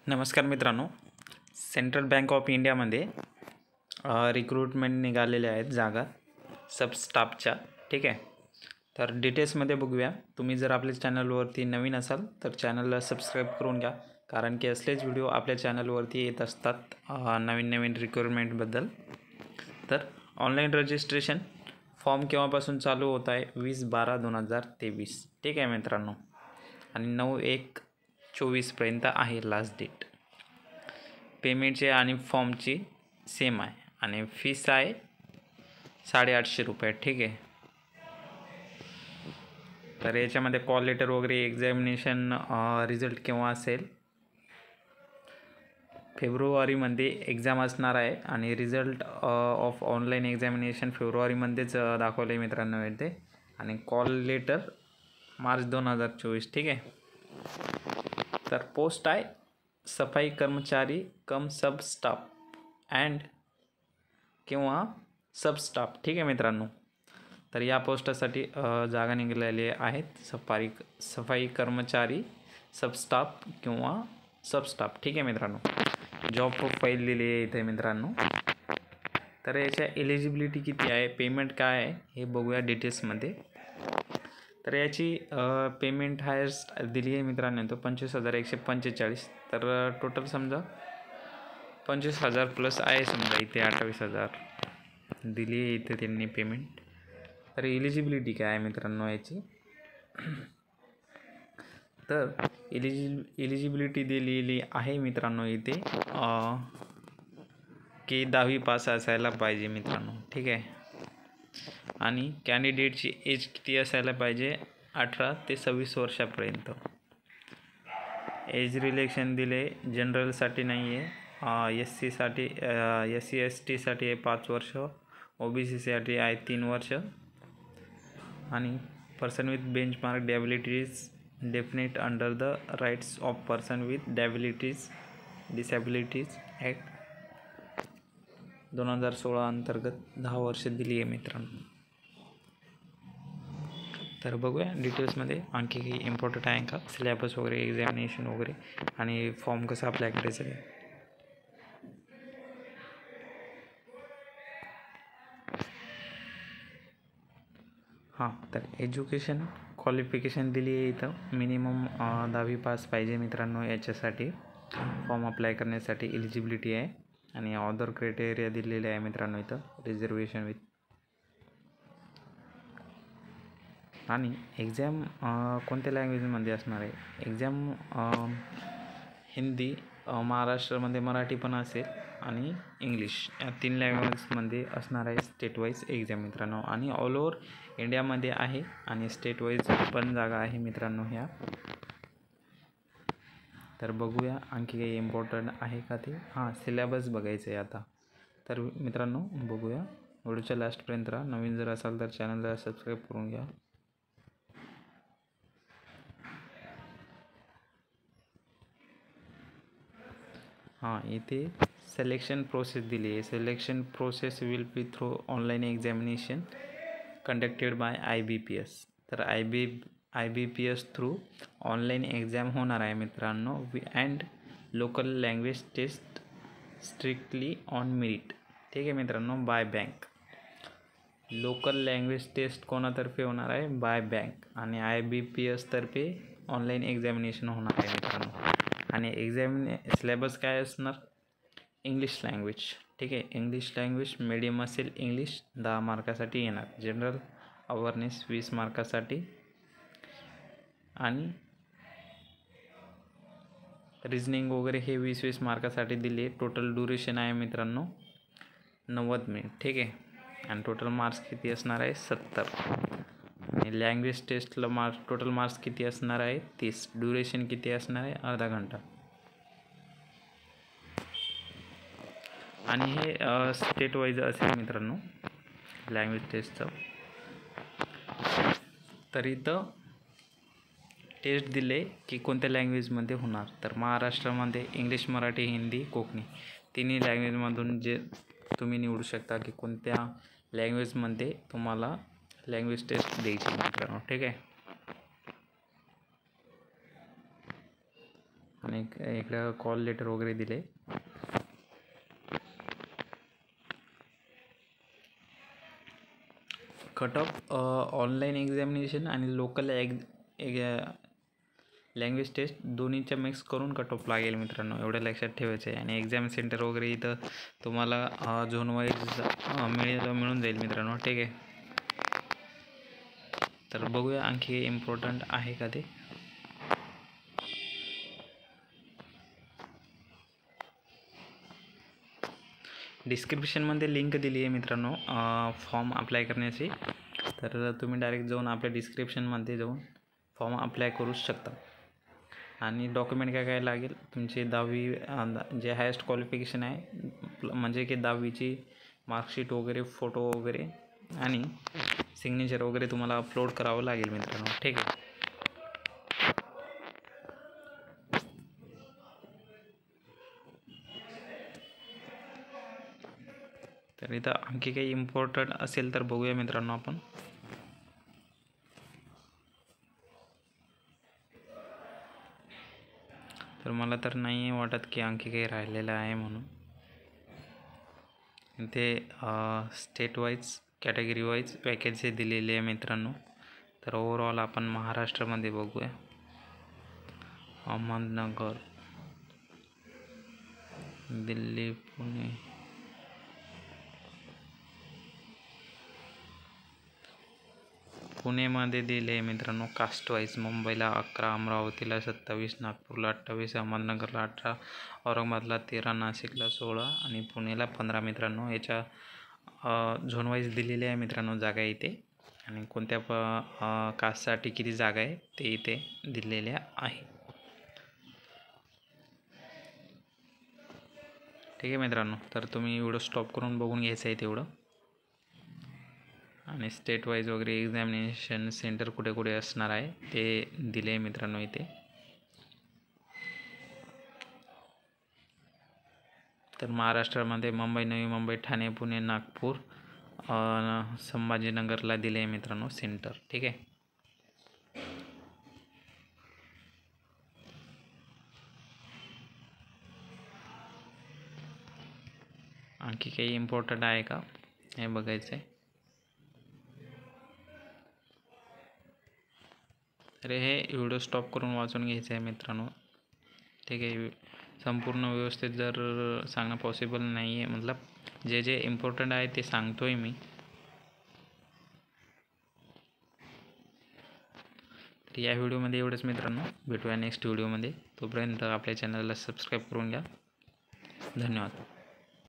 नमस्कार मित्रांनो, central bank of इंडियामध्ये रिक्रूटमेंट निघालेल्या आहेत जागा सब स्टाफच्या. ठीक आहे, तर डिटेल्समध्ये बघूया. तुम्ही जर आपल्या चॅनलवरती नवीन असाल तर चॅनलला सबस्क्राईब करून घ्या, कारण की असलेच व्हिडिओ आपल्या चॅनलवरती येत असतात नवीन नवीन रिक्रूटमेंटबद्दल. तर ऑनलाईन रजिस्ट्रेशन फॉर्म केव्हापासून चालू होत आहे? 20/12/2023. ठीक आहे मित्रांनो, आणि 9/1/24पर्यंत आहे लास्ट डेट. पेमेंटचे आणि फॉर्मची सेम आहे आणि फीस आहे 850 रुपये. ठीक आहे, तर याच्यामध्ये कॉल लेटर वगैरे एक्झामिनेशन रिझल्ट केव्हा असेल? फेब्रुवारीमध्ये एक्झाम असणार आहे आणि रिझल्ट ऑफ ऑनलाईन एक्झामिनेशन फेब्रुवारीमध्येच दाखवलं आहे मित्रांनो येते. आणि कॉल लेटर मार्च 2024. ठीक आहे, तर पोस्ट आहे सफाई कर्मचारी कम सब स्टाफ अँड किंवा सब स्टाफ. ठीक आहे मित्रांनो, तर या पोस्टासाठी जागा निघालेली आहेत सफाई कर्मचारी सब स्टाफ किंवा सब स्टाफ. ठीक आहे मित्रांनो, जॉब प्रोफाईल दिली आहे इथे मित्रांनो. तर याच्या एलिजिबिलिटी किती आहे, पेमेंट काय आहे हे बघूया डिटेल्समध्ये. तर याची पेमेंट हायस्ट दिली आहे मित्रांनो तो 25,145. तर टोटल समजा 25,000 प्लस आहे समजा, इथे 28,000 दिली आहे इथे त्यांनी पेमेंट. तर एलिजिबिलिटी काय आहे मित्रांनो याची? तर एलिजिबिलिटी दिलेली आहे मित्रांनो इथे की 10वी पास असायला पाहिजे मित्रांनो. ठीक आहे, आणि कॅन्डिडेटची एज किती असायला पाहिजे? 18 ते 26 वर्षापर्यंत. एज रिलेक्शन दिले जनरलसाठी नाही आहे, SC ST आहे 5 वर्ष, OBCसाठी आहे 3 वर्ष, आणि person with benchmark disabilities defined under the rights of person with disabilities act 2016 अंतर्गत 10 वर्ष दिली आहे मित्रांनो. तर बघूया डिटेल्समध्ये आणखी काही इम्पॉर्टंट आहे का, सिलेबस वगैरे, एक्झामिनेशन वगैरे, आणि फॉर्म कसा अप्लाय करायचं आहे. हां, तर एज्युकेशन क्वालिफिकेशन दिली आहे इथं. मिनिमम 10वी पास पाहिजे मित्रांनो याच्यासाठी फॉर्म अप्लाय करण्यासाठी. एलिजिबिलिटी आहे आणि अदर क्रायटेरिया दिलेले आहे मित्रांनो इथं. रिझर्वेशन विथ, आणि एक्झाम कोणत्या लँग्वेजमध्ये असणार आहे? एक्झाम हिंदी, महाराष्ट्रामध्ये मराठी पण असेल, आणि इंग्लिश, या 3 लँग्वेजमध्ये असणार आहे स्टेट वाईज एक्झाम मित्रांनो. आणि ऑल ओव्हर इंडियामध्ये आहे आणि स्टेट वाईज पण जागा आहे मित्रांनो ह्या. तर बघूया आणखी काही इम्पॉर्टंट आहे का ते. हां, सिलेबस बघायचं आहे आता. तर मित्रांनो बघूया, व्हिडिओच्या लास्टपर्यंत राहा. नवीन जर असाल तर चॅनलला सबस्क्राईब करून घ्या. हां, इथे सिलेक्शन प्रोसेस दिली आहे. Selection process will be through online examination conducted by IBPS. तर IBPS थ्रू ऑनलाईन एक्झाम होणार आहे मित्रांनो. And local language test strictly on merit. ठीक आहे मित्रांनो, by bank. Local language test कोणातर्फे होणार आहे? By bank. आणि IBPS तर्फे ऑनलाईन एक्झामिनेशन होणार आहे मित्रांनो. आणि सिलेबस काय असणार? English language. ठीक आहे, इंग्लिश लँग्वेज मीडियम असेल इंग्लिश 10 मार्कासाठी येणार. जनरल अवेअरनेस 20 मार्कासाठी, आणि रिजनिंग वगैरे हे 20-20 मार्कासाठी दिले. टोटल ड्युरेशन आहे मित्रांनो 90 मिनिट. ठीक आहे, आणि टोटल मार्क्स किती असणार आहे? 70. आणि लँग्वेज टेस्टला टोटल मार्क्स किती असणार आहे? 30. ड्युरेशन किती असणार आहे? अर्धा घंटा. आणि हे स्टेट वाईज असेल मित्रांनो लँग्वेज टेस्टचं. तर इथं टेस्ट दिले की कोणत्या लँग्वेजमध्ये होणार. तर महाराष्ट्रामध्ये इंग्लिश, मराठी, हिंदी, कोकणी, तिन्ही लँग्वेजमधून जे तुम्ही निवडू शकता की कोणत्या लँग्वेजमध्ये तुम्हाला लँग्वेज टेस्ट द्यायची मित्रांनो. ठीक आहे, आणि इकडं कॉल लेटर वगैरे दिले. कट ऑफ ऑनलाईन एक्झामिनेशन आणि लोकल लँग्वेज टेस्ट दोन्हीच्या मिक्स करून कट ऑफ लागेल मित्रांनो, एवढं लक्षात ठेवायचं आहे. आणि एक्झाम सेंटर वगैरे इथं तुम्हाला झोन वाईज मिळून जाईल मित्रांनो, ठीक आहे. तर बघूया आणखी इम्पॉर्टंट आहे का ते. डिस्क्रिप्शनमध्ये लिंक दिली आहे मित्रांनो फॉर्म अप्लाय करण्याची. तर तुम्ही डायरेक्ट जाऊन आपल्या डिस्क्रिप्शनमध्ये जाऊन फॉर्म अप्लाय करू शकता. आणि डॉक्युमेंट काय काय लागेल, तुमची 10वी जे हायेस्ट क्वालिफिकेशन आहे म्हणजे की 10वीची मार्कशीट वगैरे, फोटो वगैरे आणि सिग्नेचर वगैरे तुम्हाला अपलोड करावं लागेल मित्रांनो, ठीक आहे. तर इथं आणखी काही इम्पॉर्टंट असेल तर बघूया मित्रांनो आपण. तर मला तर नाही वाटत की आणखी काही राहिलेलं आहे म्हणून. इथे state wise category wise vacancy दिलेली आहे मित्रांनो. तर ओव्हरऑल आपण महाराष्ट्रामध्ये बघूया. अहमदनगर, दिल्ली, पुणे, पुणेमध्ये दिले आहे मित्रांनो कास्ट वाईज. मुंबईला 11, अमरावतीला 27, नागपूरला 28, अहमदनगरला 18, औरंगाबादला 13, नाशिकला 16 आणि पुणेला 15 मित्रांनो. याच्या झोन वाईज दिलेले आहे मित्रांनो जागा इथे. आणि कोणत्या कास्टसाठी किती जागा आहे ते इथे दिलेल्या आहे, ठीक आहे मित्रांनो. तर तुम्ही व्हिडिओ स्टॉप करून बघून घ्यायचं आहे तेवढं. आणि स्टेट वाईज वगैरे एक्झामिनेशन सेंटर कुठे कुठे असणार आहे ते दिले आहे मित्रांनो इथे. तर महाराष्ट्रामध्ये मुंबई, नवी मुंबई, ठाणे, पुणे, नागपूर, संभाजीनगरला दिले आहे मित्रांनो सेंटर, ठीक आहे. आणखी काही इम्पॉर्टंट आहे का हे बघायचं आहे. तर हे व्हिडिओ स्टॉप करून वाचून घ्यायचं आहे मित्रांनो, ठीक आहे. संपूर्ण व्यवस्थित जर सांगणं पॉसिबल नाही आहे, मतलब जे जे इम्पॉर्टंट आहे ते सांगतो आहे मी. तर या व्हिडिओमध्ये एवढंच मित्रांनो, भेटूया नेक्स्ट व्हिडिओमध्ये. तोपर्यंत आपल्या चॅनलला सबस्क्राईब करून घ्या. धन्यवाद.